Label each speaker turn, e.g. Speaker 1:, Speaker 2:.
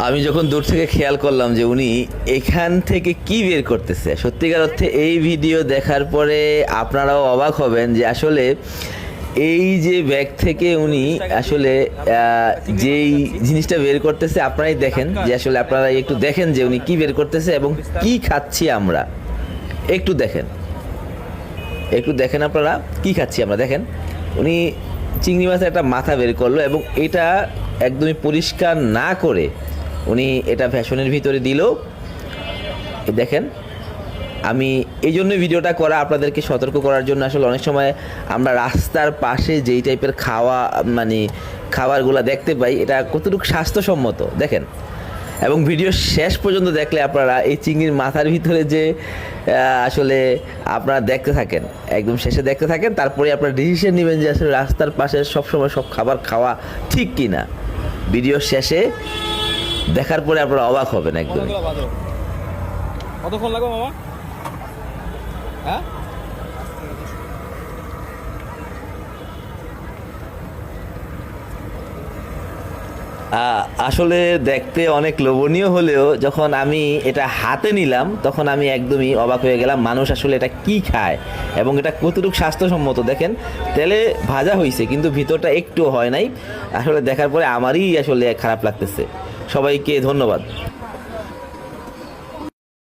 Speaker 1: আমি যখন দূর থেকে খেয়াল করলাম যে উনি এখান থেকে কি বের করতেছে, সত্যিকার অর্থে এই ভিডিও দেখার পরে আপনারাও অবাক হবেন যে আসলে এই যে ব্যাগ থেকে উনি আসলে যেই জিনিসটা বের করতেছে আপনারাই দেখেন, যে আসলে আপনারা একটু দেখেন যে উনি কি বের করতেছে এবং কি খাচ্ছি আমরা। একটু দেখেন, একটু দেখেন আপনারা কি খাচ্ছি আমরা। দেখেন উনি চিংড়ি মাছের একটা মাথা বের করলো এবং এটা একদমই পরিষ্কার না করে উনি এটা ভ্যাসনের ভিতরে দিল। দেখেন, আমি এই জন্য ভিডিওটা করা, আপনাদেরকে সতর্ক করার জন্য। আসলে অনেক সময় আমরা রাস্তার পাশে যেই টাইপের খাবারগুলো দেখতে পাই, এটা কতটুকু স্বাস্থ্যসম্মত দেখেন। এবং ভিডিও শেষ পর্যন্ত দেখলে আপনারা এই চিংড়ির মাথার ভিতরে যে আসলে আপনারা দেখতে থাকেন, একদম শেষে দেখতে থাকেন, তারপরে আপনারা ডিসিশন নেবেন যে আসলে রাস্তার পাশে সবসময় সব খাবার খাওয়া ঠিক কি না। ভিডিও শেষে দেখার পরে আপনারা অবাক হবেন একদম।
Speaker 2: কতক্ষণ লাগবে মামা? হ্যাঁ,
Speaker 1: আসলে দেখতে অনেক লোভনীয় হলেও যখন আমি এটা হাতে নিলাম তখন আমি একদমই অবাক হয়ে গেলাম। মানুষ আসলে এটা কি খায় এবং এটা কতটুকু স্বাস্থ্যসম্মত। দেখেন তেলে ভাজা হয়েছে কিন্তু ভিতরটা একটু হয় নাই। আসলে দেখার পরে আমারই আসলে খারাপ লাগতেছে। সবাইকে ধন্যবাদ।